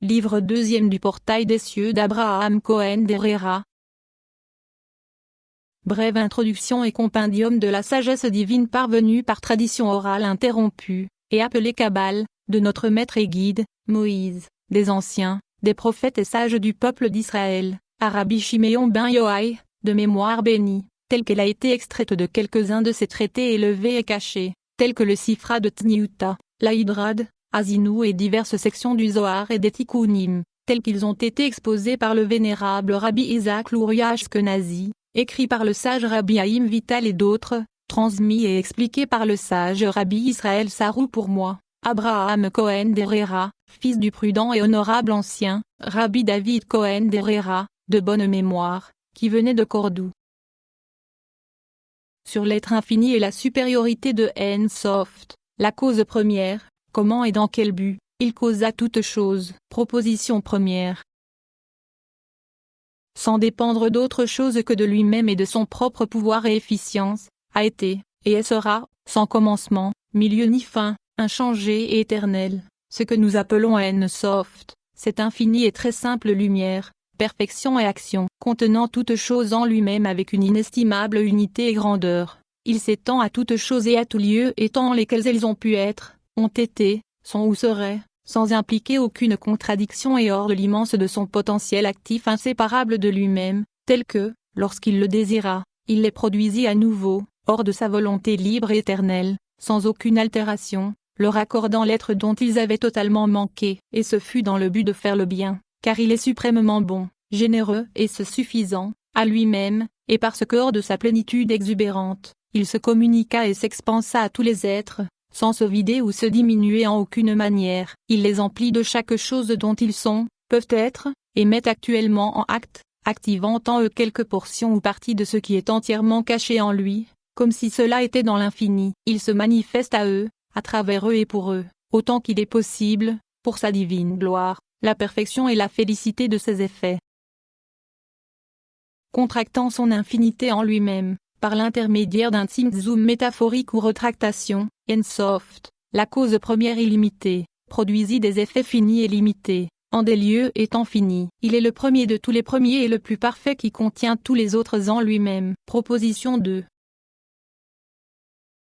livre deuxième du Portail des cieux d'Abraham Cohen d'Herrera. Brève introduction et compendium de la sagesse divine parvenue par tradition orale interrompue, et appelée Kabbale, de notre maître et guide, Moïse, des anciens, des prophètes et sages du peuple d'Israël, à Rabbi Shimeon ben Yohai, de mémoire bénie, telle qu'elle a été extraite de quelques-uns de ses traités élevés et cachés, tels que le Sifra de Tniuta, la Hydrade, Azinu et diverses sections du Zohar et des Tikkunim, tels qu'ils ont été exposés par le vénérable Rabbi Isaac Luria Ashkenazi, écrits par le sage Rabbi Haïm Vital et d'autres, transmis et expliqués par le sage Rabbi Israël Sarou pour moi, Abraham Cohen d'Herrera, fils du prudent et honorable ancien, Rabbi David Cohen d'Herrera, de bonne mémoire, qui venait de Cordoue. Sur l'être infini et la supériorité de En-Soft, la cause première, comment et dans quel but, il causa toutes choses. Proposition première. Sans dépendre d'autre chose que de lui-même et de son propre pouvoir et efficience, a été, et sera, sans commencement, milieu ni fin, inchangé et éternel, ce que nous appelons En-Soft, cette infinie et très simple lumière, perfection et action, contenant toutes choses en lui-même avec une inestimable unité et grandeur. Il s'étend à toutes choses et à tout lieu et temps en lesquels elles ont pu être, ont été, sont ou seraient, sans impliquer aucune contradiction et hors de l'immense de son potentiel actif inséparable de lui-même, tel que, lorsqu'il le désira, il les produisit à nouveau, hors de sa volonté libre et éternelle, sans aucune altération, leur accordant l'être dont ils avaient totalement manqué. Et ce fut dans le but de faire le bien, car il est suprêmement bon, généreux et se suffisant, à lui-même, et parce que hors de sa plénitude exubérante, il se communiqua et s'expansa à tous les êtres, sans se vider ou se diminuer en aucune manière. Il les emplit de chaque chose dont ils sont, peuvent être, et met actuellement en acte, activant en eux quelque portion ou partie de ce qui est entièrement caché en lui, comme si cela était dans l'infini. Il se manifeste à eux, à travers eux et pour eux, autant qu'il est possible, pour sa divine gloire, la perfection et la félicité de ses effets. Contractant son infinité en lui-même, par l'intermédiaire d'un tzimtzum métaphorique ou retractation, En-Soft, la cause première illimitée, produisit des effets finis et limités, en des lieux et temps finis. Il est le premier de tous les premiers et le plus parfait qui contient tous les autres en lui-même. Proposition 2.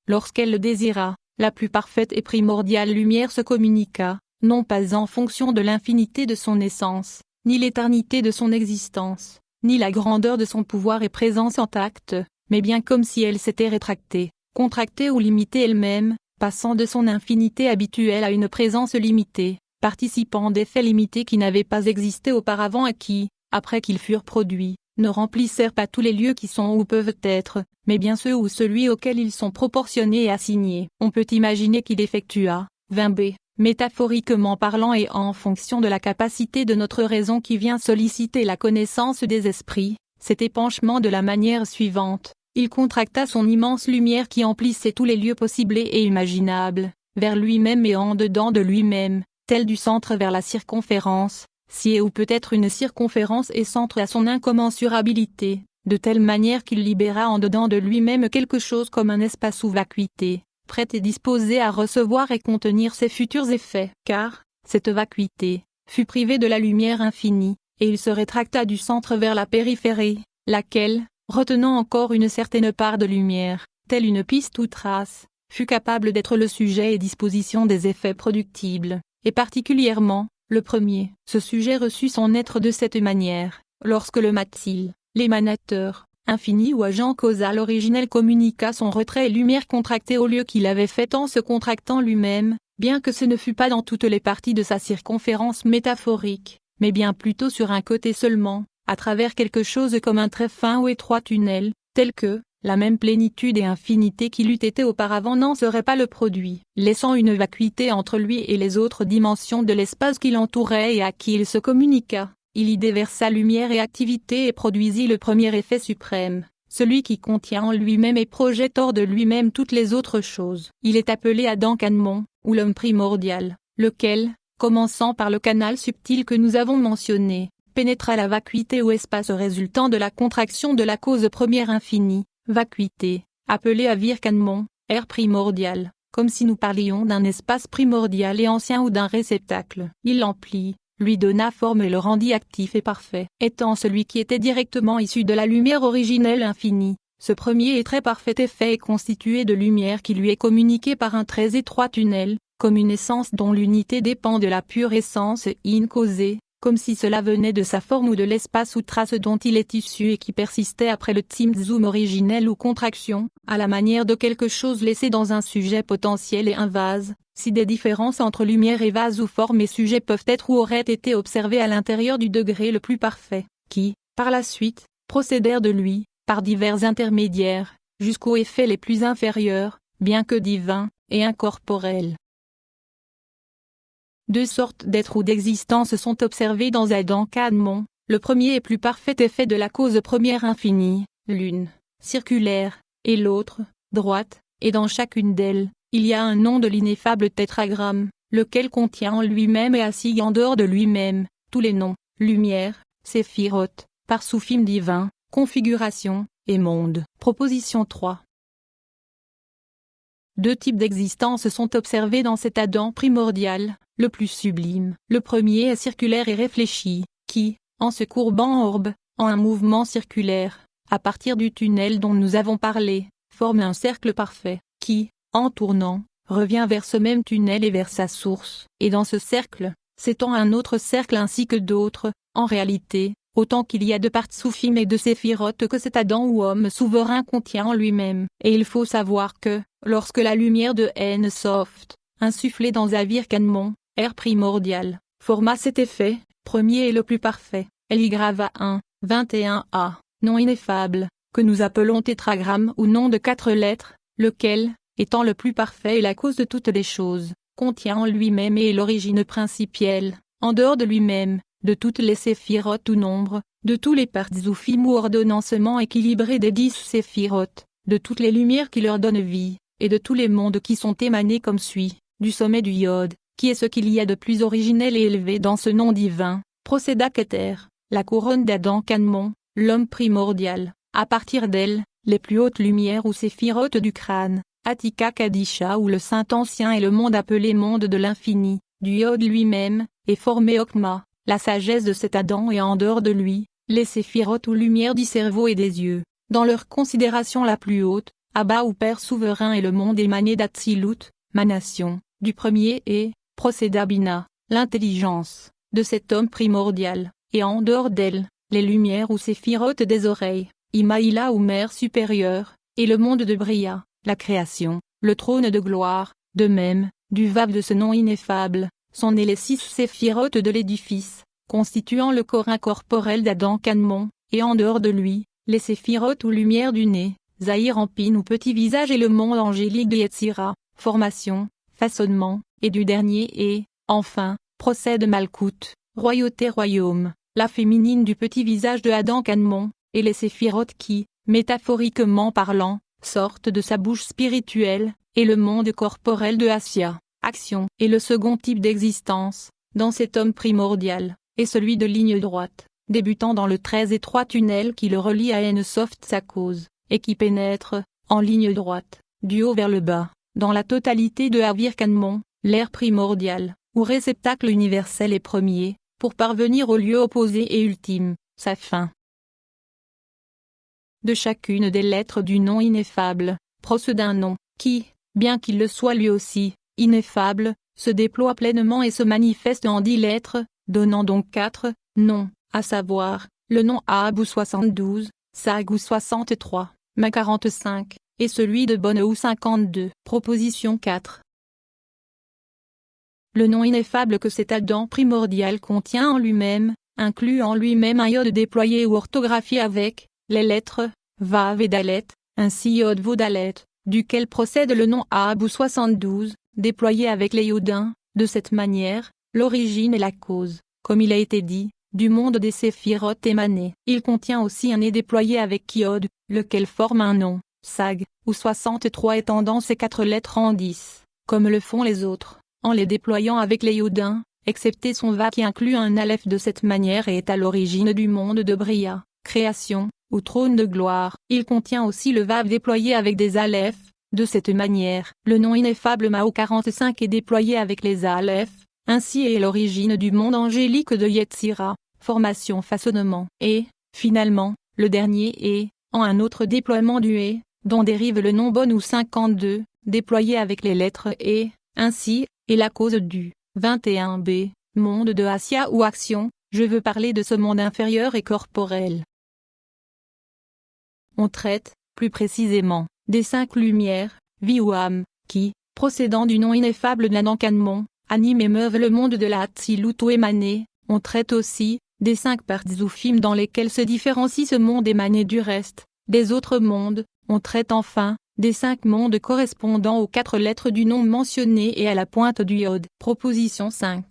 Lorsqu'elle le désira, la plus parfaite et primordiale lumière se communiqua, non pas en fonction de l'infinité de son essence, ni l'éternité de son existence, ni la grandeur de son pouvoir et présence en acte, mais bien comme si elle s'était rétractée, contractée ou limitée elle-même, passant de son infinité habituelle à une présence limitée, participant d'effets limités qui n'avaient pas existé auparavant et qui, après qu'ils furent produits, ne remplissèrent pas tous les lieux qui sont ou peuvent être, mais bien ceux ou celui auquel ils sont proportionnés et assignés. On peut imaginer qu'il effectua, 20b, métaphoriquement parlant et en fonction de la capacité de notre raison qui vient solliciter la connaissance des esprits, cet épanchement de la manière suivante. Il contracta son immense lumière qui emplissait tous les lieux possibles et imaginables, vers lui-même et en dedans de lui-même, tel du centre vers la circonférence, si et où peut être une circonférence et centre à son incommensurabilité, de telle manière qu'il libéra en dedans de lui-même quelque chose comme un espace ou vacuité, prêt et disposé à recevoir et contenir ses futurs effets. Car, cette vacuité, fut privée de la lumière infinie, et il se rétracta du centre vers la périphérie, laquelle, retenant encore une certaine part de lumière, telle une piste ou trace, fut capable d'être le sujet et disposition des effets productibles, et particulièrement, le premier. Ce sujet reçut son être de cette manière, lorsque le Matzil, l'émanateur, infini ou agent causal originel communiqua son retrait et lumière contractée au lieu qu'il avait fait en se contractant lui-même, bien que ce ne fût pas dans toutes les parties de sa circonférence métaphorique, mais bien plutôt sur un côté seulement, à travers quelque chose comme un très fin ou étroit tunnel, tel que, la même plénitude et infinité qu'il eût été auparavant n'en serait pas le produit, laissant une vacuité entre lui et les autres dimensions de l'espace qui l'entourait et à qui il se communiqua. Il y déversa lumière et activité et produisit le premier effet suprême, celui qui contient en lui-même et projette hors de lui-même toutes les autres choses. Il est appelé Adam Kadmon, ou l'homme primordial, lequel, commençant par le canal subtil que nous avons mentionné, pénétra la vacuité ou espace résultant de la contraction de la cause première infinie, vacuité, appelée Avir Kadmon, air primordial, comme si nous parlions d'un espace primordial et ancien ou d'un réceptacle. Il l'emplit, lui donna forme et le rendit actif et parfait. Étant celui qui était directement issu de la lumière originelle infinie, ce premier et très parfait effet est constitué de lumière qui lui est communiquée par un très étroit tunnel, comme une essence dont l'unité dépend de la pure essence in causée, comme si cela venait de sa forme ou de l'espace ou trace dont il est issu et qui persistait après le tzimtzum originel ou contraction, à la manière de quelque chose laissé dans un sujet potentiel et un vase. Si des différences entre lumière et vase ou forme et sujet peuvent être ou auraient été observées à l'intérieur du degré le plus parfait, qui, par la suite, procédèrent de lui, par divers intermédiaires, jusqu'aux effets les plus inférieurs, bien que divins, et incorporels. Deux sortes d'êtres ou d'existence sont observées dans Adam Kadmon. Le premier et plus parfait effet de la cause première infinie, l'une, circulaire, et l'autre, droite, et dans chacune d'elles, il y a un nom de l'ineffable tétragramme, lequel contient en lui-même et assis en dehors de lui-même, tous les noms, lumière, séphiroth, parsoufim divin, configuration, et monde. Proposition 3. Deux types d'existence sont observés dans cet Adam primordial, le plus sublime. Le premier est circulaire et réfléchi, qui, en se courbant en orbe, en un mouvement circulaire, à partir du tunnel dont nous avons parlé, forme un cercle parfait, qui, en tournant, revient vers ce même tunnel et vers sa source. Et dans ce cercle, s'étend un autre cercle ainsi que d'autres, en réalité, autant qu'il y a de partsoufim et de séphiroth que cet Adam ou homme souverain contient en lui-même. Et il faut savoir que, lorsque la lumière de Ein Soft, insufflée dans Zavir Kanmon, air primordial, forma cet effet, premier et le plus parfait, elle y grava 21a, nom ineffable, que nous appelons tétragramme ou nom de 4 lettres, lequel, étant le plus parfait et la cause de toutes les choses, contient en lui-même et est l'origine principielle, en dehors de lui-même, de toutes les séphiroth ou nombres, de tous les partsoufim ou ordonnancements équilibrés des 10 séphiroth, de toutes les lumières qui leur donnent vie, et de tous les mondes qui sont émanés comme suit, du sommet du Yod, qui est ce qu'il y a de plus originel et élevé dans ce nom divin, procéda Keter, la couronne d'Adam Kadmon, l'homme primordial, à partir d'elle, les plus hautes lumières ou séphiroth du crâne, Atika Kadisha ou le Saint Ancien et le monde appelé monde de l'infini, du Yod lui-même, et formé Okma, la sagesse de cet Adam et en dehors de lui, les séphiroth ou lumière du cerveau et des yeux, dans leur considération la plus haute, Abba ou Père souverain et le monde émané d'Atsilut, manation, du premier et, procéda Bina, l'intelligence, de cet homme primordial, et en dehors d'elle, les lumières ou séphiroth des oreilles, Imaïla ou mère supérieure, et le monde de Bria, la création, le trône de gloire, de même, du vav de ce nom ineffable, sont nés les 6 séphiroth de l'édifice, constituant le corps incorporel d'Adam Kadmon, et en dehors de lui, les séphiroth ou lumière du nez, Zahir Ampin ou petit visage et le monde angélique de Yetzira, formation, façonnement, et du dernier et, enfin, procède Malkout, royauté royaume, la féminine du petit visage de Adam Kadmon, et les séphiroth qui, métaphoriquement parlant, sortent de sa bouche spirituelle, et le monde corporel de Assia, action. Et le second type d'existence, dans cet homme primordial, est celui de ligne droite, débutant dans le très étroit tunnel qui le relie à Ein Soft sa cause, et qui pénètre, en ligne droite, du haut vers le bas, dans la totalité de Havir Kadmon, l'air primordial, ou réceptacle universel et premier, pour parvenir au lieu opposé et ultime, sa fin. De chacune des lettres du nom ineffable, procède un nom, qui, bien qu'il le soit lui aussi, ineffable, se déploie pleinement et se manifeste en 10 lettres, donnant donc 4 noms, à savoir, le nom Abou 72, Sagou 63, Ma 45, et celui de Bonneou 52. Proposition 4. Le nom ineffable que cet Adam primordial contient en lui-même, inclut en lui-même un Yod déployé ou orthographié avec les lettres Vav et Dalet, ainsi Yod Vav Dalet, duquel procède le nom Abou 72, déployé avec les Yodins. De cette manière, l'origine et la cause, comme il a été dit, du monde des séphiroth émanés. Il contient aussi un nez déployé avec Yod, lequel forme un nom, Sag, ou 63 étendant ces 4 lettres en 10, comme le font les autres, en les déployant avec les Yodins, excepté son Va qui inclut un Aleph de cette manière et est à l'origine du monde de Bria, création, ou trône de gloire. Il contient aussi le Vav déployé avec des Aleph. De cette manière, le nom ineffable Mao 45 est déployé avec les Aleph, ainsi est l'origine du monde angélique de Yetzira, formation façonnement, et, finalement, le dernier est, en un autre déploiement du et, dont dérive le nom bon ou 52, déployé avec les lettres et, ainsi, est la cause du 21b, monde de Asya ou action. Je veux parler de ce monde inférieur et corporel. On traite, plus précisément, des 5 lumières, vie ou âme, qui, procédant du nom ineffable d'Anankanmon, animent et meuvent le monde de la Hatzilut ou émané. On traite aussi, des 5 Partzufim dans lesquels se différencie ce monde émané du reste, des autres mondes. On traite enfin, des 5 mondes correspondant aux 4 lettres du nom mentionné et à la pointe du Yod. Proposition 5.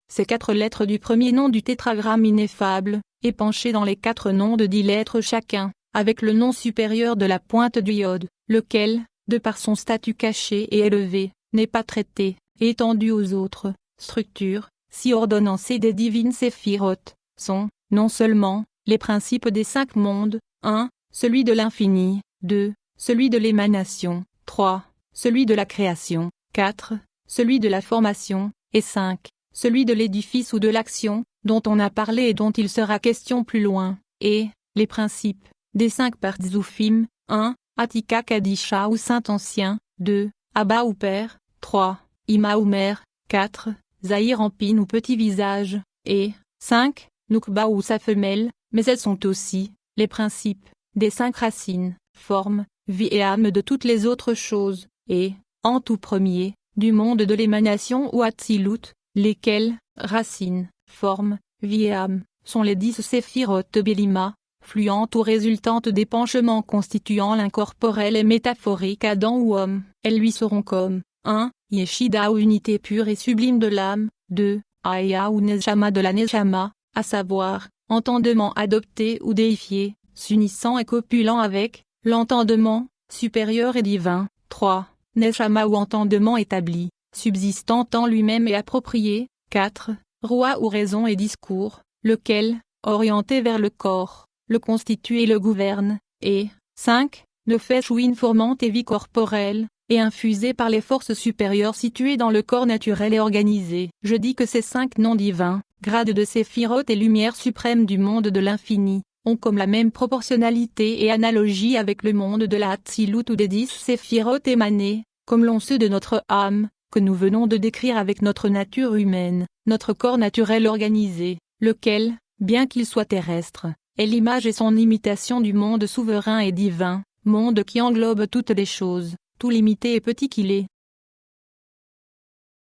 Ces 4 lettres du premier nom du tétragramme ineffable, épanchées dans les 4 noms de 10 lettres chacun, avec le nom supérieur de la pointe du Yod, lequel, de par son statut caché et élevé, n'est pas traité, et étendu aux autres structures, si ordonnancées des divines séphirotes, sont, non seulement, les principes des 5 mondes, 1. Celui de l'infini, 2. Celui de l'émanation, 3. Celui de la création, 4. Celui de la formation, et 5. Celui de l'édifice ou de l'action, dont on a parlé et dont il sera question plus loin, et, les principes, des 5 Partzufim, 1. Atika Kadisha ou Saint Ancien, 2. Abba ou Père, 3. Ima ou Mère, 4. Zahir Ampin ou Petit Visage, et, 5. Nukba ou sa femelle, mais elles sont aussi, les principes, des 5 racines, formes, vie et âme de toutes les autres choses, et, en tout premier, du monde de l'émanation ou Hatzilut, lesquelles, racines, formes, vie et âme, sont les 10 séphirotes de Bélima, fluentes ou résultantes d'épanchements constituant l'incorporel et métaphorique Adam ou homme. Elles lui seront comme 1. Yeshida ou unité pure et sublime de l'âme, 2. Aya ou Neshama de la Neshama, à savoir, entendement adopté ou déifié, s'unissant et copulant avec, l'entendement, supérieur et divin, 3. Neshama ou entendement établi, subsistant en lui-même et approprié, 4. Roi ou raison et discours, lequel, orienté vers le corps, le constitue et le gouverne, et, 5. Nefesh ou informante et vie corporelle, et infusée par les forces supérieures situées dans le corps naturel et organisé. Je dis que ces 5 noms divins, grades de séphirotes et lumière suprême du monde de l'infini, ont comme la même proportionnalité et analogie avec le monde de la Hatzilut ou des 10 séphirotes émanées, comme l'ont ceux de notre âme, que nous venons de décrire avec notre nature humaine, notre corps naturel organisé, lequel, bien qu'il soit terrestre, est l'image et son imitation du monde souverain et divin, monde qui englobe toutes les choses, tout limité et petit qu'il est.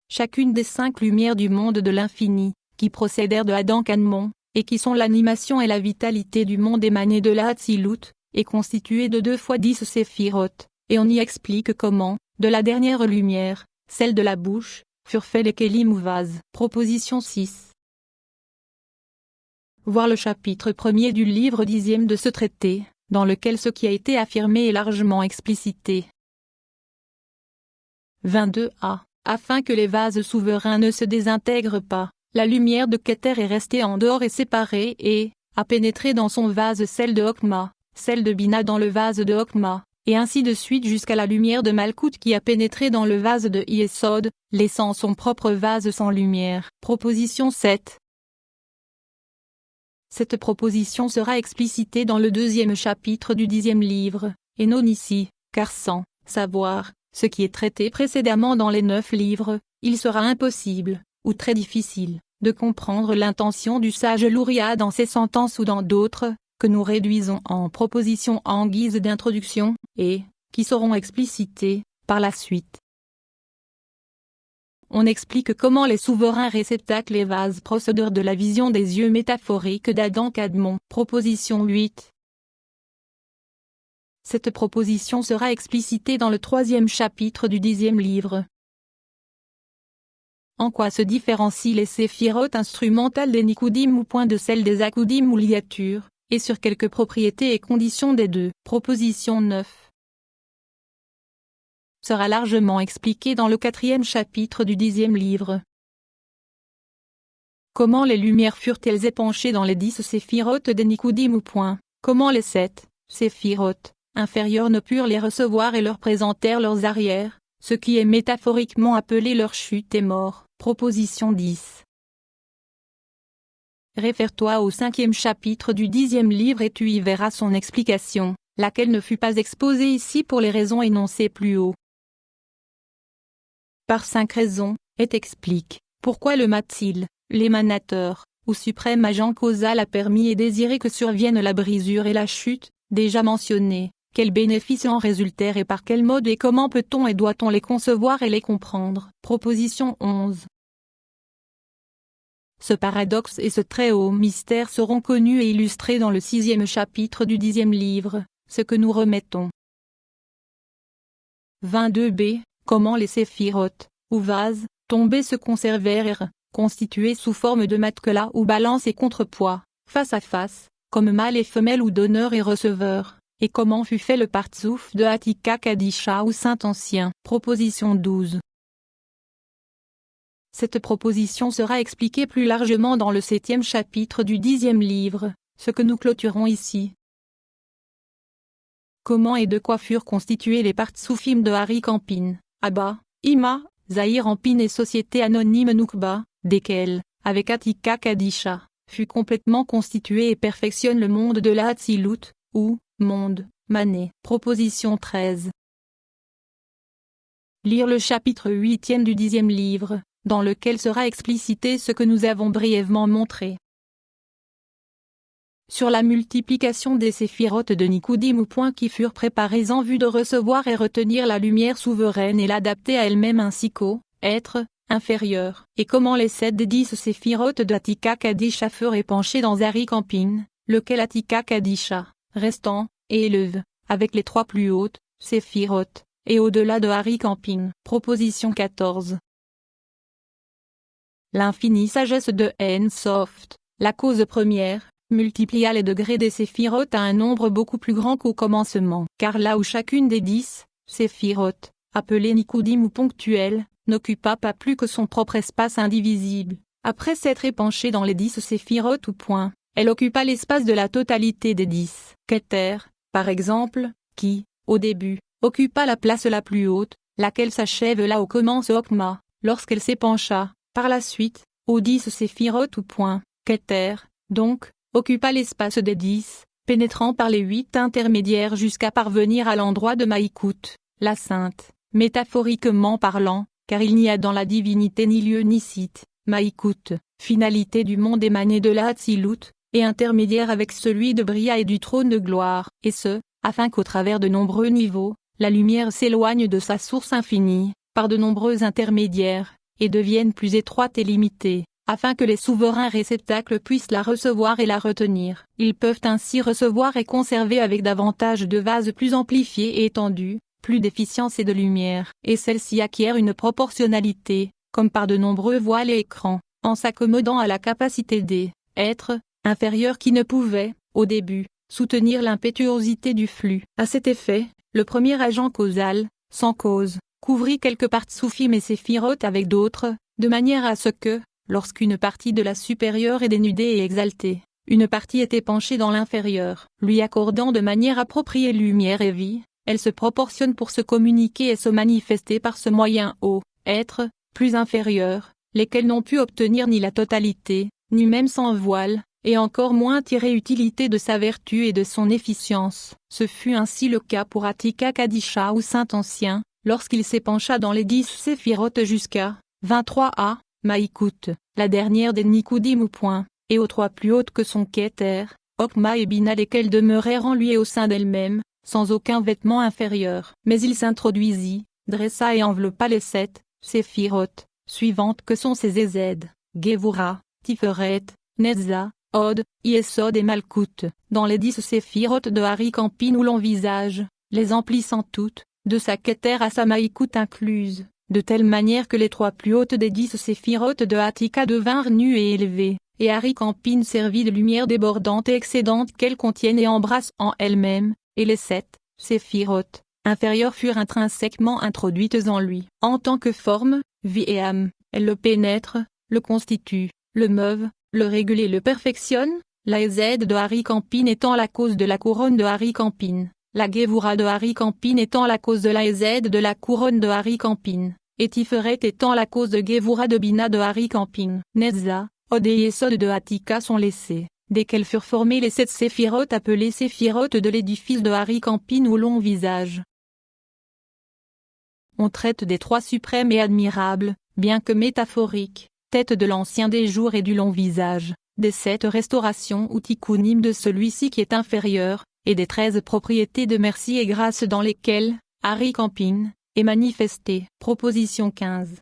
Chacune des 5 lumières du monde de l'infini, qui procédèrent de Anankanmon, et qui sont l'animation et la vitalité du monde émané de la Hatzilut, est constituée de 2 fois 10 séphirotes, et on y explique comment, de la dernière lumière, celle de la bouche, furent faits les kélim ou vases. Proposition 6. Voir le chapitre 1er du livre 10e de ce traité, dans lequel ce qui a été affirmé est largement explicité. 22a. Afin que les vases souverains ne se désintègrent pas, la lumière de Keter est restée en dehors et séparée et, a pénétré dans son vase celle de Hokma, celle de Bina dans le vase de Hokma, et ainsi de suite jusqu'à la lumière de Malkout qui a pénétré dans le vase de Yesod, laissant son propre vase sans lumière. Proposition 7. Cette proposition sera explicitée dans le 2e chapitre du 10e livre, et non ici, car sans savoir ce qui est traité précédemment dans les 9 livres, il sera impossible, ou très difficile, de comprendre l'intention du sage Louria dans ces sentences ou dans d'autres, que nous réduisons en propositions en guise d'introduction, et, qui seront explicitées, par la suite. On explique comment les souverains réceptacles et vases procédèrent de la vision des yeux métaphoriques d'Anankanmon. Proposition 8. Cette proposition sera explicitée dans le 3e chapitre du 10e livre. En quoi se différencient les séphirotes instrumentales des Nikudim ou point de celles des Akudim ou liatures, et sur quelques propriétés et conditions des deux. Proposition 9. Sera largement expliqué dans le 4e chapitre du 10e livre. Comment les lumières furent-elles épanchées dans les 10 séphirotes des Nikudim ou point, comment les 7 séphirotes inférieures ne purent les recevoir et leur présentèrent leurs arrières, ce qui est métaphoriquement appelé leur chute et mort. Proposition 10. Réfère-toi au 5e chapitre du 10e livre et tu y verras son explication, laquelle ne fut pas exposée ici pour les raisons énoncées plus haut. Par 5 raisons, et explique pourquoi le Matzil, l'émanateur, ou suprême agent causal a permis et désiré que surviennent la brisure et la chute, déjà mentionnées, quels bénéfices en résultèrent et par quel mode et comment peut-on et doit-on les concevoir et les comprendre. Proposition 11. Ce paradoxe et ce très haut mystère seront connus et illustrés dans le 6e chapitre du 10e livre, ce que nous remettons. 22b. Comment les séphirotes, ou vases, tombés se conservèrent, constitués sous forme de matelas ou balance et contrepoids, face à face, comme mâle et femelle ou donneur et receveur, et comment fut fait le partsouf de Atika Kadisha ou Saint Ancien. Proposition 12. Cette proposition sera expliquée plus largement dans le 7e chapitre du 10e livre, ce que nous clôturons ici. Comment et de quoi furent constitués les partsoufim de Hari Campin, Abba, Ima, Zahir Ampin et Société Anonyme Noukba, desquels, avec Atika Kadisha, fut complètement constitué et perfectionne le monde de la Hatzilut, ou monde, Mané. Proposition 13. Lire le chapitre 8e du 10e livre, dans lequel sera explicité ce que nous avons brièvement montré. Sur la multiplication des séphirotes de Nikudim ou points qui furent préparés en vue de recevoir et retenir la lumière souveraine et l'adapter à elle-même ainsi qu'au être inférieur, et comment les 7 des 10 séphirotes de Atika Kadisha furent épanchés dans Hari Campin, lequel Atika Kadisha, restant, et élève, avec les 3 plus hautes, séphirotes, et au-delà de Hari Campin. Proposition 14. L'infinie sagesse de Ein-Soft, la cause première, multiplia les degrés des séphirotes à un nombre beaucoup plus grand qu'au commencement. Car là où chacune des 10 séphirotes, appelées Nikudim ou ponctuelles, n'occupa pas plus que son propre espace indivisible, après s'être épanchée dans les 10 séphirotes ou points, elle occupa l'espace de la totalité des 10 Keter, par exemple, qui, au début, occupa la place la plus haute, laquelle s'achève là où commence Okma, lorsqu'elle s'épancha. Par la suite, aux 10 séphirotes ou points, Keter, donc, occupa l'espace des 10, pénétrant par les 8 intermédiaires jusqu'à parvenir à l'endroit de Maïkout, la sainte, métaphoriquement parlant, car il n'y a dans la divinité ni lieu ni site, Maïkout, finalité du monde émané de la Hatzilut, et intermédiaire avec celui de Bria et du trône de gloire, et ce, afin qu'au travers de nombreux niveaux, la lumière s'éloigne de sa source infinie, par de nombreux intermédiaires, et devienne plus étroite et limitée, afin que les souverains réceptacles puissent la recevoir et la retenir. Ils peuvent ainsi recevoir et conserver avec davantage de vases plus amplifiés et étendus, plus d'efficience et de lumière, et celle-ci acquiert une proportionnalité, comme par de nombreux voiles et écrans, en s'accommodant à la capacité des êtres inférieurs qui ne pouvaient, au début, soutenir l'impétuosité du flux. À cet effet, le premier agent causal, sans cause, couvrit quelques partsoufim et séphirotes avec d'autres, de manière à ce que, lorsqu'une partie de la supérieure est dénudée et exaltée, une partie est épanchée dans l'inférieur, lui accordant de manière appropriée lumière et vie, elle se proportionne pour se communiquer et se manifester par ce moyen aux êtres plus inférieurs, lesquels n'ont pu obtenir ni la totalité, ni même sans voile, et encore moins tirer utilité de sa vertu et de son efficience. Ce fut ainsi le cas pour Atika Kadisha ou Saint Ancien, lorsqu'il s'épancha dans les 10 séphirotes jusqu'à 23a, Maïkout, la dernière des Nikudim ou points, et aux 3 plus hautes que son Keter, Okma et Bina lesquelles demeurèrent en lui et au sein d'elle-même, sans aucun vêtement inférieur. Mais il s'introduisit, dressa et enveloppa les 7 séphirotes, suivantes que sont ses Ézèdes, Gevura, Tiferet, Netza, Od, Yesod et Malkout, dans les 10 séphirotes de Hari Campin où l'envisage, les emplissant toutes, de sa Keter à sa Maïkout incluse, de telle manière que les 3 plus hautes des 10 séphirotes de Atika devinrent nues et élevées, et Hari Campin servit de lumière débordante et excédente qu'elles contiennent et embrassent en elles-mêmes, et les 7 séphirotes inférieures furent intrinsèquement introduites en lui. En tant que forme, vie et âme, elles le pénètrent, le constituent, le meuvent, le régulent et le perfectionnent, la Z de Hari Campin étant la cause de la couronne de Hari Campin, la Gévoura de Hari-Campin étant la cause de la Hézède de la couronne de Hari-Campin, et Tiferet étant la cause de Gévoura de Bina de Hari-Campin. Netza, Od et Yesod de Hatika sont laissés, dès qu'elles furent formées les 7 séphirotes appelées séphirotes de l'édifice de Hari-Campin ou long visage. On traite des 3 suprêmes et admirables, bien que métaphoriques, tête de l'ancien des jours et du long visage, des 7 restaurations ou tikkunim de celui-ci qui est inférieur, et des 13 propriétés de merci et grâce dans lesquelles, Hari-Campin, est manifesté. Proposition 15.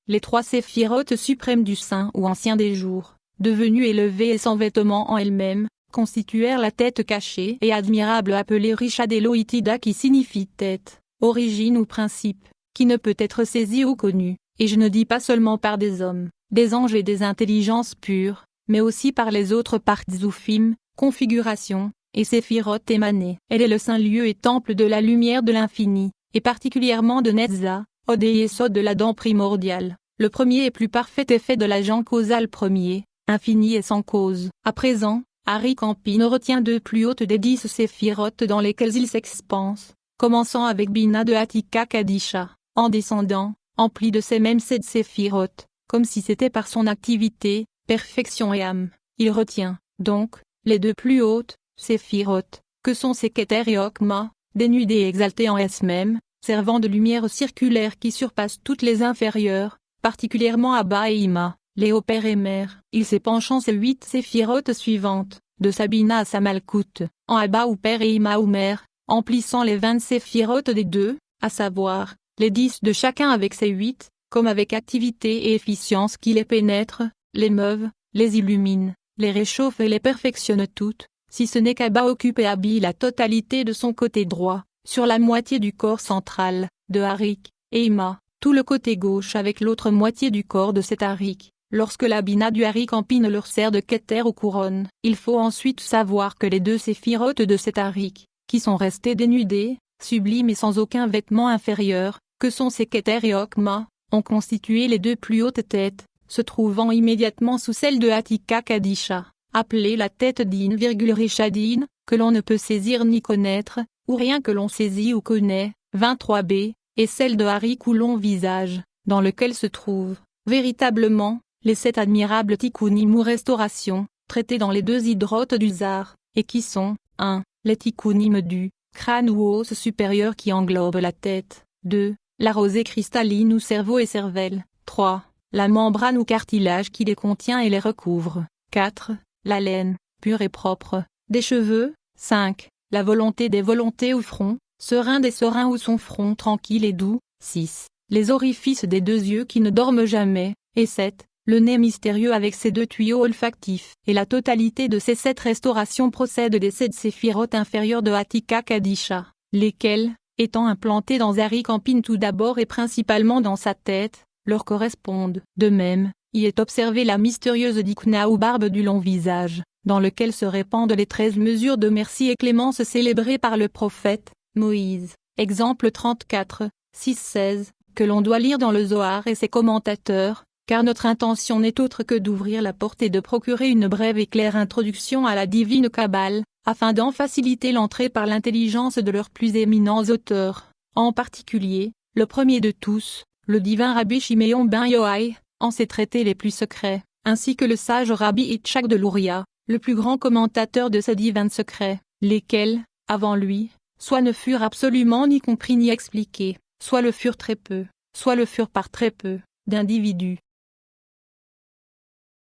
Les 3 séphirotes suprêmes du Saint ou ancien des jours, devenues élevées et sans vêtements en elles-mêmes, constituèrent la tête cachée et admirable appelée Rishad Elohitida qui signifie tête, origine ou principe, qui ne peut être saisie ou connue, et je ne dis pas seulement par des hommes, des anges et des intelligences pures, mais aussi par les autres Partzufim, configurations, et séphirotes émanées. Elle est le saint lieu et temple de la lumière de l'infini, et particulièrement de Netza, Od et Yesod de l'Adam primordial. Le premier et plus parfait effet de l'agent causal premier, infini et sans cause. À présent, Hari-Campin retient 2 plus hautes des 10 séphirotes dans lesquelles il s'expanse, commençant avec Bina de Hatika Kadisha, en descendant, empli de ces mêmes 7 séphirotes, comme si c'était par son activité, perfection et âme. Il retient, donc, les 2 plus hautes, séphirotes, que sont ces Keter et Okma, dénudés et exaltés en elles-mêmes, servant de lumière circulaire qui surpasse toutes les inférieures, particulièrement Abba et Ima, les hauts père et mère. Il s'épanchant ces 8 séphirotes suivantes, de Sabina à Samalkout, en Abba ou père et Ima ou mère, emplissant les 20 séphirotes des 2, à savoir, les 10 de chacun avec ces 8, comme avec activité et efficience qui les pénètrent, les meuvent, les illuminent, les réchauffent et les perfectionnent toutes, si ce n'est qu'Abba occupe et habille la totalité de son côté droit, sur la moitié du corps central, de Harik, et Ima, tout le côté gauche avec l'autre moitié du corps de cet Harik. Lorsque la Bina du Hari-Campin leur sert de Keter ou couronne, il faut ensuite savoir que les 2 séphirotes de cet Harik, qui sont restés dénudés, sublimes et sans aucun vêtement inférieur, que sont ces Keter et Okma, ont constitué les 2 plus hautes têtes, se trouvant immédiatement sous celle de Hatika Kadisha, appelée la tête d'In-Rishadin, que l'on ne peut saisir ni connaître, ou rien que l'on saisit ou connaît, 23b, et celle de Harik ou long visage, dans lequel se trouvent, véritablement, les 7 admirables tikkunim ou restaurations, traités dans les 2 hydrotes du Zar, et qui sont, 1. Les tikkunim du crâne ou os supérieur qui englobe la tête, 2. La rosée cristalline ou cerveau et cervelle, 3. La membrane ou cartilage qui les contient et les recouvre, 4. La laine, pure et propre, des cheveux, 5. La volonté des volontés ou front, serein des serins ou son front tranquille et doux, 6. Les orifices des 2 yeux qui ne dorment jamais, et 7. Le nez mystérieux avec ses 2 tuyaux olfactifs. Et la totalité de ces 7 restaurations procède des 7 séphirotes inférieures de Hatika Kadisha, lesquelles, étant implantées dans Hari-Campin tout d'abord et principalement dans sa tête, leur correspondent. De même, y est observée la mystérieuse dikna ou barbe du long visage, dans lequel se répandent les 13 mesures de merci et clémence célébrées par le prophète, Moïse. Exemple 34, 6-16, que l'on doit lire dans le Zohar et ses commentateurs, car notre intention n'est autre que d'ouvrir la porte et de procurer une brève et claire introduction à la divine Kabbale, afin d'en faciliter l'entrée par l'intelligence de leurs plus éminents auteurs, en particulier, le premier de tous, le divin Rabbi Shimeon ben Yohai, en ses traités les plus secrets, ainsi que le sage Rabbi Itchak de Louria, le plus grand commentateur de ces divins secrets, lesquels, avant lui, soit ne furent absolument ni compris ni expliqués, soit le furent très peu, soit le furent par très peu, d'individus.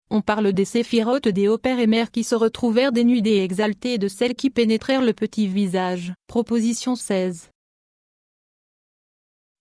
On parle des séphirotes des hauts pères et mères qui se retrouvèrent dénudés et exaltés et de celles qui pénétrèrent le petit visage. Proposition 16.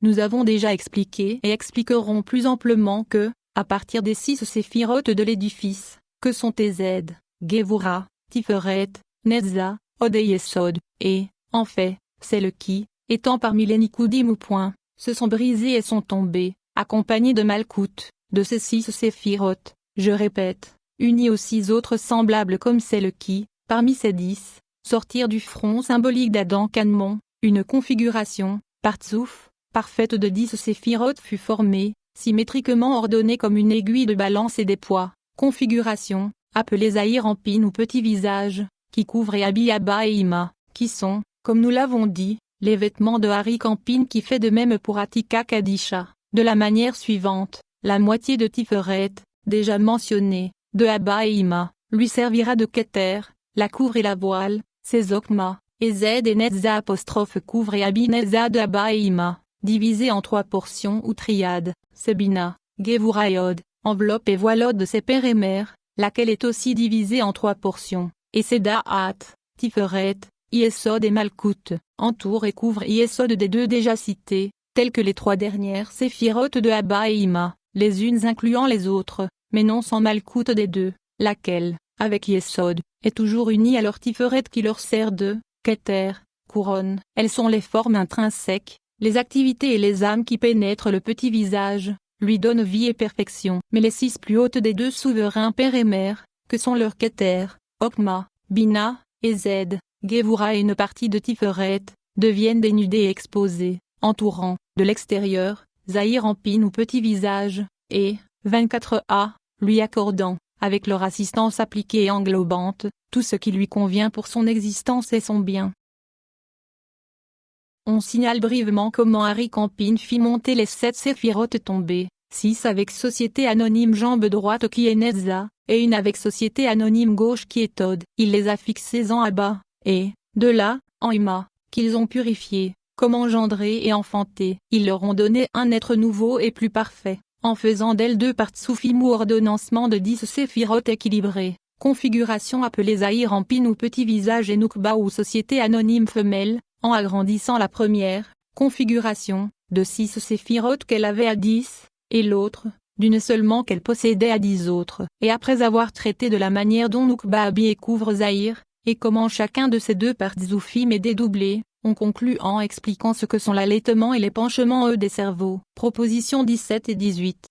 Nous avons déjà expliqué et expliquerons plus amplement que, à partir des 6 séphirotes de l'édifice, que sont Hézède, Gévoura, Tiferet, Netza, Od et Yesod, et, en fait, celles qui, étant parmi les Nikudim ou point, se sont brisées et sont tombées, accompagnées de Malkout, de ces 6 séphirotes. Je répète, unis aux 6 autres semblables comme celles qui, parmi ces 10, sortirent du front symbolique d'Adam Kanmon, une configuration, Partzouf, parfaite de 10 séphirotes fut formée, symétriquement ordonnée comme une aiguille de balance et des poids, configuration, appelée Zahir-Ampin ou petit visage, qui couvre et habille Abba et Ima, qui sont, comme nous l'avons dit, les vêtements de Ari Campin qui fait de même pour Atika Kadisha, de la manière suivante, la moitié de Tiferet, déjà mentionnée, de Abba et Ima, lui servira de Keter, la couvre et la voile, c'est Okma, et Z et Netza apostrophe couvre et habille Netza de Abba et Ima, divisé en 3 portions ou triades, c'est Bina, Gevura et Od, enveloppe et voilode de ses pères et mères, laquelle est aussi divisée en 3 portions, et c'est Da'at, Tiferet, Yesod et Malkout, entoure et couvre Yesod des 2 déjà cités, telles que les 3 dernières séphirotes de Abba et Ima, les unes incluant les autres, mais non sans Malkout des 2, laquelle, avec Yesod, est toujours unie à leur Tiferet qui leur sert de Keter, couronne. Elles sont les formes intrinsèques, les activités et les âmes qui pénètrent le petit visage, lui donnent vie et perfection. Mais les 6 plus hautes des 2 souverains père et mère, que sont leurs Keter, Okma, Bina, et Z, Gevura et une partie de Tiferet, deviennent dénudées et exposées, entourant, de l'extérieur, Zahir Ampin ou petit visage, et, 24a, lui accordant, avec leur assistance appliquée et englobante, tout ce qui lui convient pour son existence et son bien. On signale brièvement comment Ari Campin fit monter les 7 séphirotes tombées, 6 avec société anonyme jambe droite qui est Netza, et une avec société anonyme gauche qui est Tod. Il les a fixées en Abba, et, de là, en Ima, qu'ils ont purifié, comme engendré et enfanté. Ils leur ont donné un être nouveau et plus parfait, en faisant d'elles 2 partsoufim ou ordonnancement de 10 séphirotes équilibrées, configuration appelée Zahir Ampin ou petit visage et Nukba ou société anonyme femelle, en agrandissant la première, configuration, de 6 séphirotes qu'elle avait à 10, et l'autre, d'une seulement qu'elle possédait à 10 autres. Et après avoir traité de la manière dont Nukba habille et couvre Zahir, et comment chacun de ces 2 partsoufim est dédoublé, on conclut en expliquant ce que sont l'allaitement et les penchements des cerveaux. Propositions 17 et 18.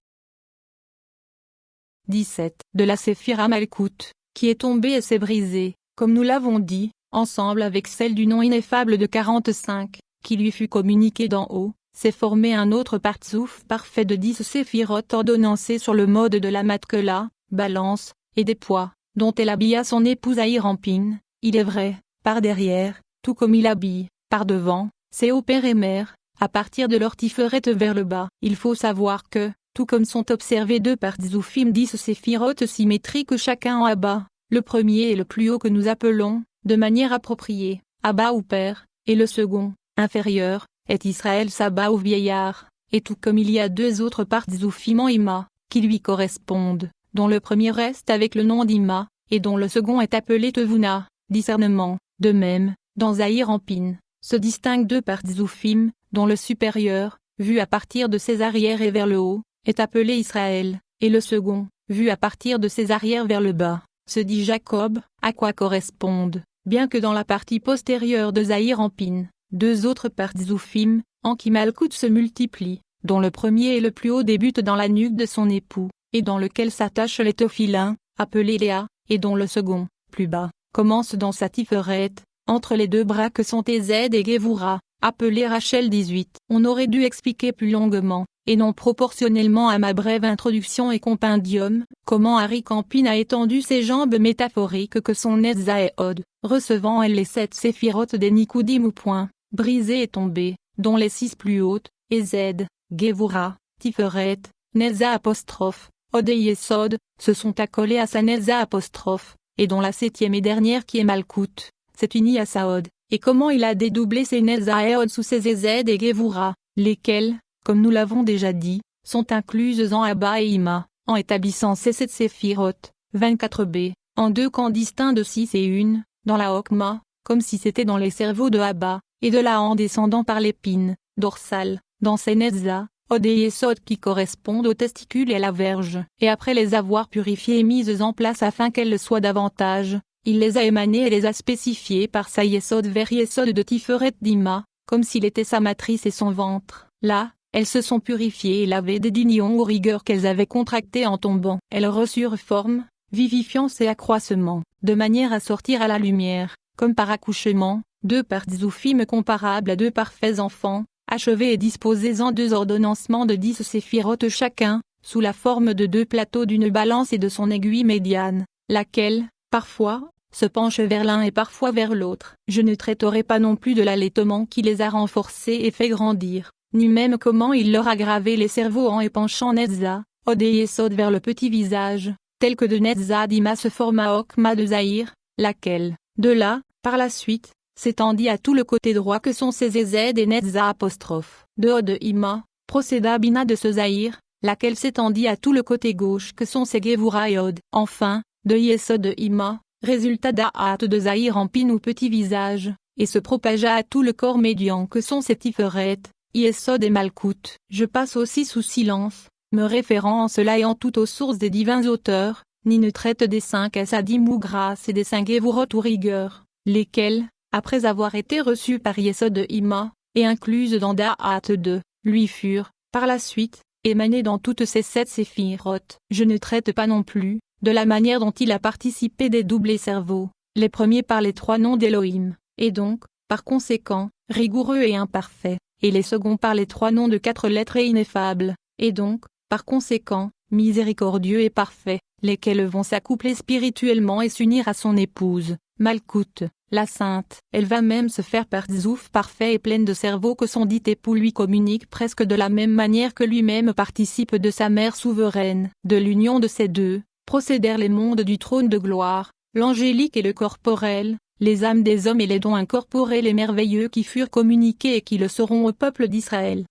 17. De la séphira Malkout, qui est tombée et s'est brisée, comme nous l'avons dit, ensemble avec celle du nom ineffable de 45, qui lui fut communiquée d'en haut, s'est formé un autre partsouf parfait de 10 séphirotes ordonnancées sur le mode de la matkela, balance, et des poids, dont elle habilla son épouse Zahir Ampin, il est vrai, par derrière, tout comme il habille, par devant, ses hauts père et mère, à partir de leur Tiferet vers le bas. Il faut savoir que, tout comme sont observés 2 partsoufim 10 séphirotes symétriques chacun en Abba, le premier est le plus haut que nous appelons, de manière appropriée, Abba ou père, et le second, inférieur, est Israël Saba ou vieillard, et tout comme il y a 2 autres partsoufim en Ima, qui lui correspondent, dont le premier reste avec le nom d'Ima, et dont le second est appelé Tevuna, discernement. De même, dans Zahir Ampin, se distinguent 2 partsoufim, dont le supérieur, vu à partir de ses arrières et vers le haut, est appelé Israël, et le second, vu à partir de ses arrières vers le bas, se dit Jacob, à quoi correspondent, bien que dans la partie postérieure de Zahir Ampin, 2 autres partsoufim, en qui Malkout se multiplient, dont le premier et le plus haut débute dans la nuque de son époux, et dans lequel s'attachent les tophilins, appelés Léa, et dont le second, plus bas, commence dans sa Tiferet, entre les 2 bras que sont Ezed et Gevura, appelé Rachel 18. On aurait dû expliquer plus longuement, et non proportionnellement à ma brève introduction et compendium, comment Ari Campin a étendu ses jambes métaphoriques que sont Netza et Od, recevant elles les 7 séphirotes des Nikudim ou points, brisées et tombées, dont les 6 plus hautes, Ezed, Gevura, Tiferet, Netza apostrophe, Od et Yesod, se sont accolées à sa Netza apostrophe, et dont la 7e et dernière qui est Malkout, s'est unie à sa Od, et comment il a dédoublé ses Netza et Od sous ses Ezed et Gevura, lesquelles, comme nous l'avons déjà dit, sont incluses en Abba et Ima, en établissant ces 7 séphirotes, 24b, en 2 camps distincts de 6 et 1, dans la Okma, comme si c'était dans les cerveaux de Abba, et de là en descendant par l'épine dorsale, dans ses Netza, Od et Yesod qui correspondent aux testicules et à la verge. Et après les avoir purifiées et mises en place afin qu'elles le soient davantage, il les a émanées et les a spécifiées par sa Yesod vers Yesod de Tiferet d'Ima, comme s'il était sa matrice et son ventre. Là, elles se sont purifiées et lavées des unions aux rigueurs qu'elles avaient contractées en tombant. Elles reçurent forme, vivifiance et accroissement, de manière à sortir à la lumière, comme par accouchement, 2 partsoufim comparables à 2 parfaits enfants, achevés et disposés en 2 ordonnancements de 10 séphirotes chacun, sous la forme de 2 plateaux d'une balance et de son aiguille médiane, laquelle, parfois, se penchent vers l'un et parfois vers l'autre. Je ne traiterai pas non plus de l'allaitement qui les a renforcés et fait grandir, ni même comment il leur a gravé les cerveaux en épanchant Netza, Od et Yesod vers le petit visage, tel que de Netza d'Ima se forma Okma de Zahir, laquelle, de là, par la suite, s'étendit à tout le côté droit que sont ses Ezed et Netza apostrophe. De Od Ima, procéda Bina de ce Zahir, laquelle s'étendit à tout le côté gauche que sont ses Gevura et Od. Enfin, de Yesod de Ima, résulta Da'at de Zahir en pin ou petit visage, et se propagea à tout le corps médian que sont ses Tiferet, Yesod et Malkout. Je passe aussi sous silence, me référant en cela et en tout aux sources des divins auteurs, ni ne traite des 5 Assadim ou grâce et des 5 Gevurot ou rigueur, lesquels, après avoir été reçus par Yesod de Ima, et incluses dans Da'at 2, lui furent, par la suite, émanés dans toutes ces 7 séphirotes. Je ne traite pas non plus, de la manière dont il a participé des doublés cerveaux, les premiers par les 3 noms d'Elohim, et donc, par conséquent, rigoureux et imparfait, et les seconds par les 3 noms de 4 lettres et ineffables, et donc, par conséquent, miséricordieux et parfait, lesquels vont s'accoupler spirituellement et s'unir à son épouse, Malkout, la sainte. Elle va même se faire Partzouf parfait et pleine de cerveau que son dit époux lui communique presque de la même manière que lui-même participe de sa mère souveraine. De l'union de ces deux, procédèrent les mondes du trône de gloire, l'angélique et le corporel, les âmes des hommes et les dons incorporels et merveilleux qui furent communiqués et qui le seront au peuple d'Israël.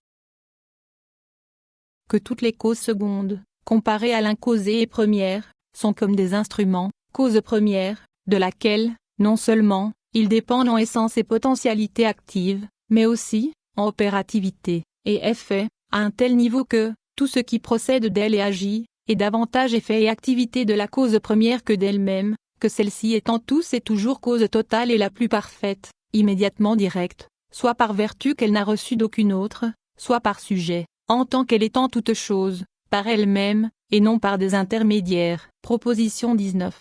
Que toutes les causes secondes, comparées à l'incausée et première, sont comme des instruments, cause première, de laquelle, non seulement, ils dépendent en essence et potentialité active, mais aussi, en opérativité, et effet, à un tel niveau que, tout ce qui procède d'elle et agit, est davantage effet et activité de la cause première que d'elle-même, que celle-ci étant tous et toujours cause totale et la plus parfaite, immédiatement directe, soit par vertu qu'elle n'a reçu d'aucune autre, soit par sujet, en tant qu'elle est en toute chose, par elle-même, et non par des intermédiaires. Proposition 19.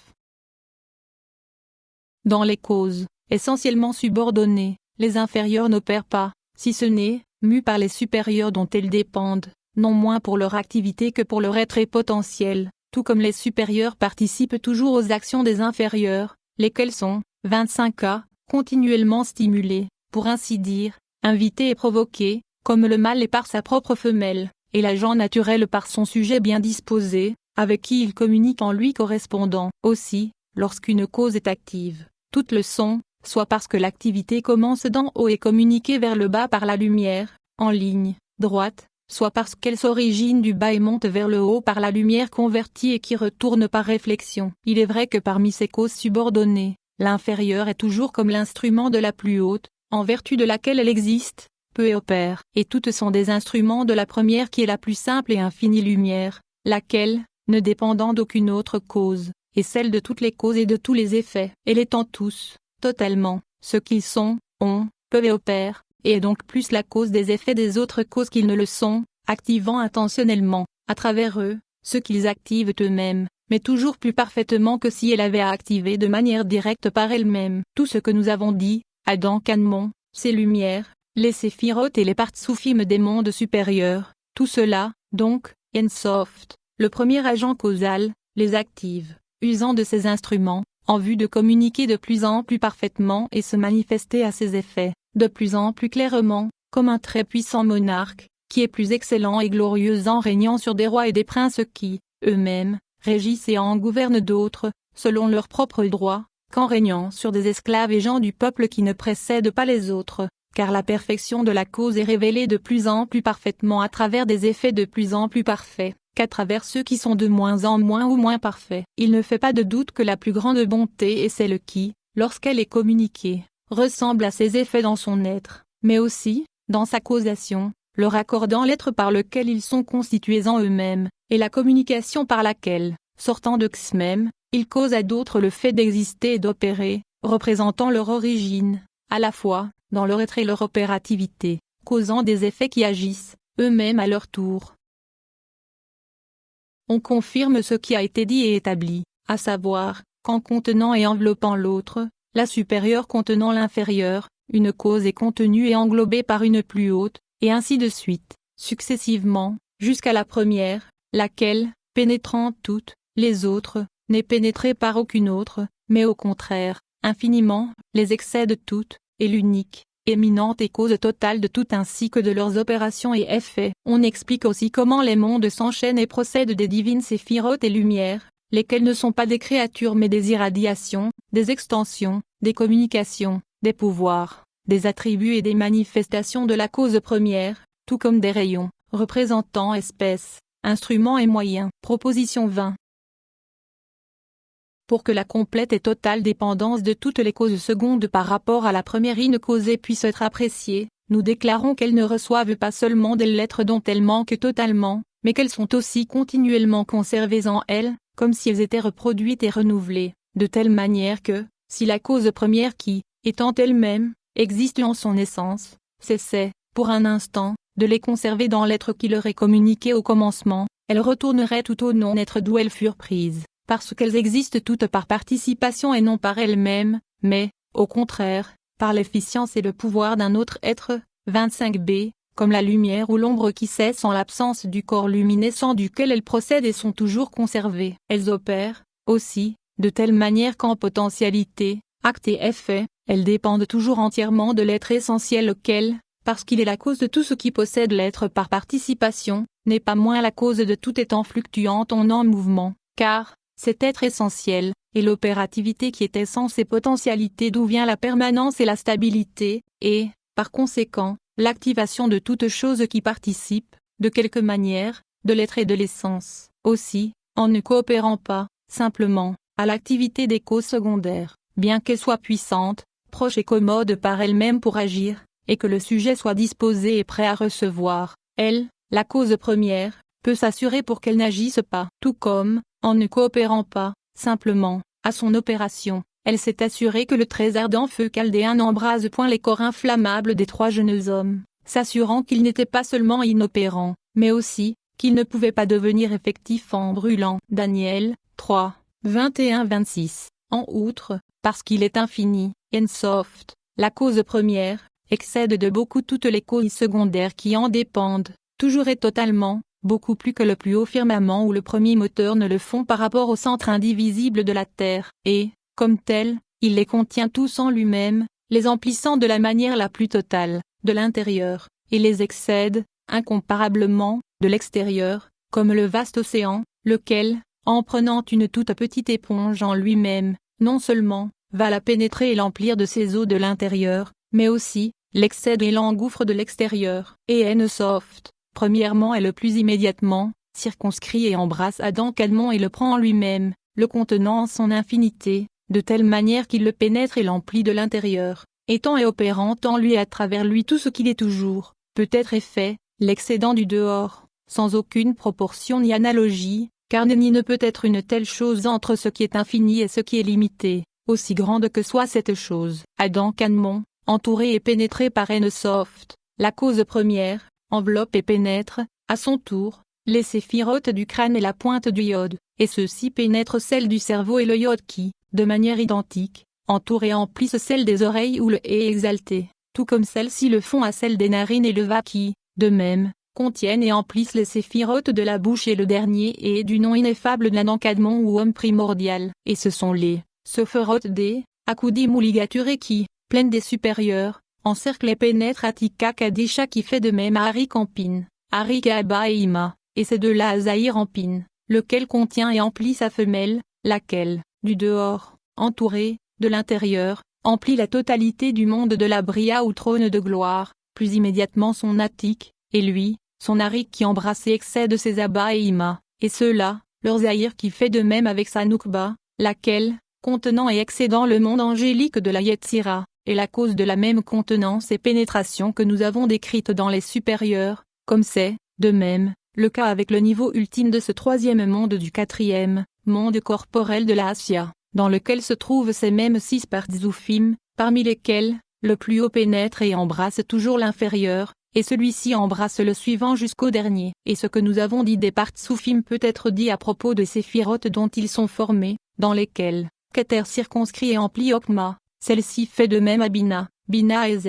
Dans les causes, essentiellement subordonnées, les inférieures n'opèrent pas, si ce n'est, mus par les supérieures dont elles dépendent, non moins pour leur activité que pour leur être potentiel, tout comme les supérieures participent toujours aux actions des inférieures, lesquelles sont, 25a, continuellement stimulées, pour ainsi dire, invitées et provoquées, comme le mâle est par sa propre femelle, et l'agent naturel par son sujet bien disposé, avec qui il communique en lui correspondant. Aussi, lorsqu'une cause est active, toutes le sont, soit parce que l'activité commence d'en haut et communiquée vers le bas par la lumière, en ligne droite, soit parce qu'elle s'origine du bas et monte vers le haut par la lumière convertie et qui retourne par réflexion. Il est vrai que parmi ces causes subordonnées, l'inférieure est toujours comme l'instrument de la plus haute, en vertu de laquelle elle existe, peut et opère, et toutes sont des instruments de la première qui est la plus simple et infinie lumière, laquelle, ne dépendant d'aucune autre cause, est celle de toutes les causes et de tous les effets. Elle étant tous, totalement, ce qu'ils sont, ont, peuvent et opèrent, et est donc plus la cause des effets des autres causes qu'ils ne le sont, activant intentionnellement, à travers eux, ce qu'ils activent eux-mêmes, mais toujours plus parfaitement que si elle avait à activer de manière directe par elle-même. Tout ce que nous avons dit, Adam Canmon, ces lumières, les séphirotes et les partsoufim des mondes supérieurs, tout cela, donc, Ensoft, le premier agent causal, les active, usant de ces instruments, en vue de communiquer de plus en plus parfaitement et se manifester à ses effets, de plus en plus clairement, comme un très puissant monarque, qui est plus excellent et glorieux en régnant sur des rois et des princes qui, eux-mêmes, régissent et en gouvernent d'autres, selon leurs propres droits, qu'en régnant sur des esclaves et gens du peuple qui ne précèdent pas les autres, car la perfection de la cause est révélée de plus en plus parfaitement à travers des effets de plus en plus parfaits, qu'à travers ceux qui sont de moins en moins ou moins parfaits. Il ne fait pas de doute que la plus grande bonté est celle qui, lorsqu'elle est communiquée, ressemble à ses effets dans son être, mais aussi, dans sa causation, leur accordant l'être par lequel ils sont constitués en eux-mêmes, et la communication par laquelle, sortant de Xmem, ils causent à d'autres le fait d'exister et d'opérer, représentant leur origine, à la fois, dans leur être et leur opérativité, causant des effets qui agissent, eux-mêmes à leur tour. On confirme ce qui a été dit et établi, à savoir, qu'en contenant et enveloppant l'autre, la supérieure contenant l'inférieure, une cause est contenue et englobée par une plus haute, et ainsi de suite, successivement, jusqu'à la première, laquelle, pénétrant toutes les autres, n'est pénétrée par aucune autre, mais au contraire, infiniment, les excède toutes, et l'unique, éminente et cause totale de tout ainsi que de leurs opérations et effets. On explique aussi comment les mondes s'enchaînent et procèdent des divines séphirotes et lumières, lesquelles ne sont pas des créatures mais des irradiations, des extensions, des communications, des pouvoirs, des attributs et des manifestations de la cause première, tout comme des rayons, représentant espèces, instruments et moyens. Proposition 20. Pour que la complète et totale dépendance de toutes les causes secondes par rapport à la première in-causée puisse être appréciée, nous déclarons qu'elles ne reçoivent pas seulement des lettres dont elles manquent totalement, mais qu'elles sont aussi continuellement conservées en elles, comme si elles étaient reproduites et renouvelées, de telle manière que, si la cause première qui, étant elle-même, existe en son essence, cessait, pour un instant, de les conserver dans l'être qui leur est communiqué au commencement, elles retourneraient tout au non-être d'où elles furent prises, parce qu'elles existent toutes par participation et non par elles-mêmes, mais, au contraire, par l'efficience et le pouvoir d'un autre être. 25b, comme la lumière ou l'ombre qui cesse en l'absence du corps luminescent duquel elles procèdent et sont toujours conservées. Elles opèrent, aussi, de telle manière qu'en potentialité, acte et effet, elles dépendent toujours entièrement de l'être essentiel auquel, parce qu'il est la cause de tout ce qui possède l'être par participation, n'est pas moins la cause de tout étant fluctuant en mouvement, car, cet être essentiel, et l'opérativité qui est essence et potentialité d'où vient la permanence et la stabilité, et, par conséquent, l'activation de toute chose qui participe, de quelque manière, de l'être et de l'essence. Aussi, en ne coopérant pas, simplement, à l'activité des causes secondaires, bien qu'elles soient puissantes, proches et commodes par elles-mêmes pour agir, et que le sujet soit disposé et prêt à recevoir, elle, la cause première, peut s'assurer pour qu'elle n'agisse pas. Tout comme, en ne coopérant pas, simplement, à son opération, elle s'est assurée que le très ardent feu chaldéen n'embrase point les corps inflammables des 3 jeunes hommes, s'assurant qu'il n'était pas seulement inopérant, mais aussi, qu'il ne pouvait pas devenir effectif en brûlant. Daniel 3, 21-26. En outre, parce qu'il est infini, Ensoft, la cause première, excède de beaucoup toutes les causes secondaires qui en dépendent, toujours et totalement, beaucoup plus que le plus haut firmament ou le premier moteur ne le font par rapport au centre indivisible de la Terre, et, comme tel, il les contient tous en lui-même, les emplissant de la manière la plus totale, de l'intérieur, et les excède, incomparablement, de l'extérieur, comme le vaste océan, lequel, en prenant une toute petite éponge en lui-même, non seulement, va la pénétrer et l'emplir de ses eaux de l'intérieur, mais aussi, l'excède et l'engouffre de l'extérieur. Et Ensoft, premièrement et le plus immédiatement, circonscrit et embrasse Adam Kadmon et le prend en lui-même, le contenant en son infinité, de telle manière qu'il le pénètre et l'emplit de l'intérieur, étant et opérant en lui et à travers lui tout ce qu'il est toujours, peut-être et fait, l'excédent du dehors, sans aucune proportion ni analogie, car ni ne peut être une telle chose entre ce qui est infini et ce qui est limité, aussi grande que soit cette chose. Adam Kadmon, entouré et pénétré par Ensoft, la cause première, enveloppe et pénètre, à son tour, les séphirotes du crâne et la pointe du iode, et ceux-ci pénètrent celle du cerveau et le iode qui, de manière identique, entourent et emplissent celle des oreilles où le est exalté, tout comme celles-ci le font à celle des narines et le va qui, de même, contiennent et emplissent les séphirotes de la bouche et le dernier est du nom ineffable d'Adam Kadmon ou homme primordial, et ce sont les sophirotes des Akudim ou ligaturés qui, pleines des supérieurs, encerclent et pénètrent Atika Kadisha qui fait de même à Arik Ampin, Arik Abba et Ima, et c'est de là à Zahir Ampin, lequel contient et emplit sa femelle, laquelle, du dehors, entourée, de l'intérieur, emplit la totalité du monde de la Bria ou trône de gloire, plus immédiatement son Atik, et lui, son Arik qui embrasse et excède ses Abba et Ima, et ceux-là, leur Zahir qui fait de même avec sa Nukba, laquelle, contenant et excédant le monde angélique de la Yetzira, est la cause de la même contenance et pénétration que nous avons décrite dans les supérieurs, comme c'est, de même, le cas avec le niveau ultime de ce 3e monde du 4e, monde corporel de la Asya, dans lequel se trouvent ces mêmes 6 Partzufim, parmi lesquels, le plus haut pénètre et embrasse toujours l'inférieur, et celui-ci embrasse le suivant jusqu'au dernier. Et ce que nous avons dit des Partzufim peut être dit à propos de ces sphirotes dont ils sont formés, dans lesquels, Keter circonscrit et emplit Okma, celle-ci fait de même à Bina, Bina et Z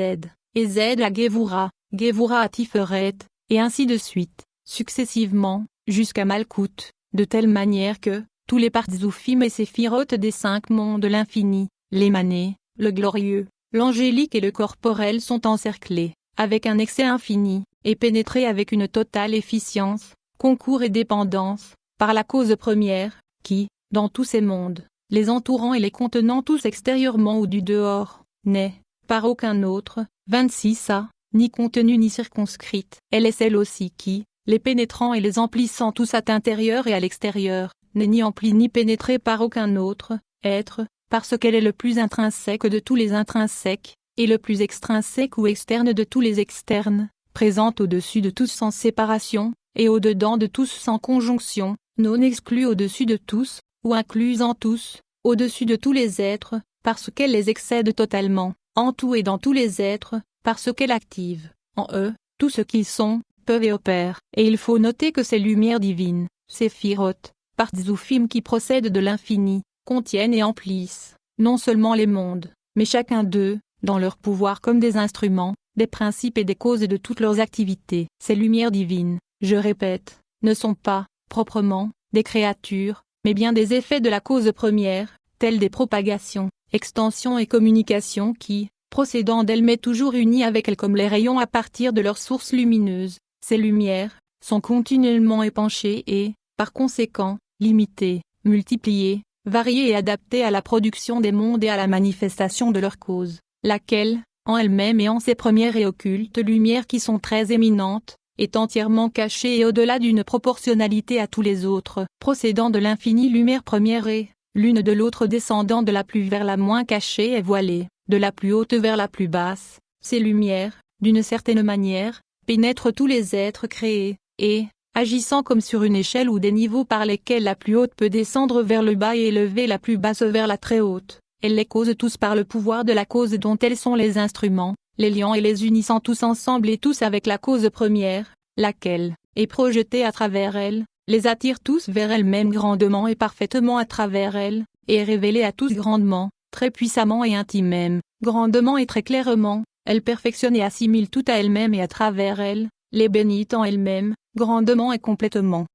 à Gevura, Gevura à Tiferet, et ainsi de suite, successivement, jusqu'à Malkout, de telle manière que, tous les Partzouphim et séphirotes des 5 mondes de l'infini, l'émané, le glorieux, l'angélique et le corporel sont encerclés, avec un excès infini, et pénétrés avec une totale efficience, concours et dépendance, par la cause première, qui, dans tous ces mondes, les entourant et les contenant tous extérieurement ou du dehors, n'est, par aucun autre, 26a, ni contenue ni circonscrite. Elle est celle aussi qui, les pénétrant et les emplissant tous à l'intérieur et à l'extérieur, n'est ni emplie ni pénétrée par aucun autre être, parce qu'elle est le plus intrinsèque de tous les intrinsèques, et le plus extrinsèque ou externe de tous les externes, présente au-dessus de tous sans séparation, et au-dedans de tous sans conjonction, non exclue au-dessus de tous, ou incluse en tous, au-dessus de tous les êtres, parce qu'elle les excède totalement, en tout et dans tous les êtres, parce qu'elle active, en eux, tout ce qu'ils sont, peuvent et opèrent. Et il faut noter que ces lumières divines, séphirotes, Partzouphim qui procèdent de l'infini, contiennent et emplissent, non seulement les mondes, mais chacun d'eux, dans leur pouvoir comme des instruments, des principes et des causes de toutes leurs activités. Ces lumières divines, je répète, ne sont pas, proprement, des créatures, mais bien des effets de la cause première, tels des propagations, extensions et communications qui, procédant d'elles mais toujours unies avec elles comme les rayons à partir de leur source lumineuse, ces lumières, sont continuellement épanchées et, par conséquent, limitées, multipliées, variées et adaptées à la production des mondes et à la manifestation de leur cause, laquelle, en elle-même et en ses premières et occultes lumières qui sont très éminentes, est entièrement cachée et au-delà d'une proportionnalité à tous les autres, procédant de l'infinie lumière première et, l'une de l'autre descendant de la plus vers la moins cachée et voilée, de la plus haute vers la plus basse, ces lumières, d'une certaine manière, pénètrent tous les êtres créés, et, agissant comme sur une échelle ou des niveaux par lesquels la plus haute peut descendre vers le bas et élever la plus basse vers la très haute, elles les causent tous par le pouvoir de la cause dont elles sont les instruments, les liant et les unissant tous ensemble et tous avec la cause première, laquelle, est projetée à travers elles, les attire tous vers elle-même grandement et parfaitement à travers elles, et est révélée à tous grandement, très puissamment et intimement, grandement et très clairement, elle perfectionne et assimile tout à elle-même et à travers elle, les bénit en elle-même, grandement et complètement.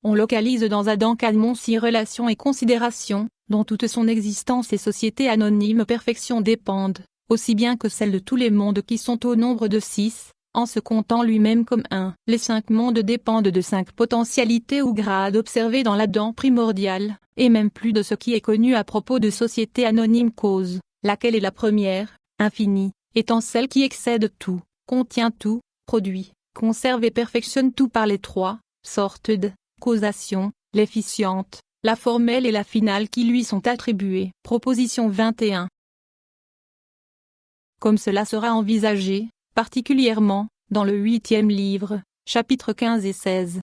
On localise dans Adam Kadmon 6 relations et considérations, dont toute son existence et société anonyme perfection dépendent, aussi bien que celles de tous les mondes qui sont au nombre de 6, en se comptant lui-même comme un. Les 5 mondes dépendent de 5 potentialités ou grades observés dans l'Adam primordial, et même plus de ce qui est connu à propos de société anonyme cause, laquelle est la première, infinie, étant celle qui excède tout, contient tout, produit, conserve et perfectionne tout par les 3 sortes de causation, l'efficiente, la formelle et la finale qui lui sont attribuées. Proposition 21. Comme cela sera envisagé, particulièrement, dans le 8e livre, chapitres 15 et 16.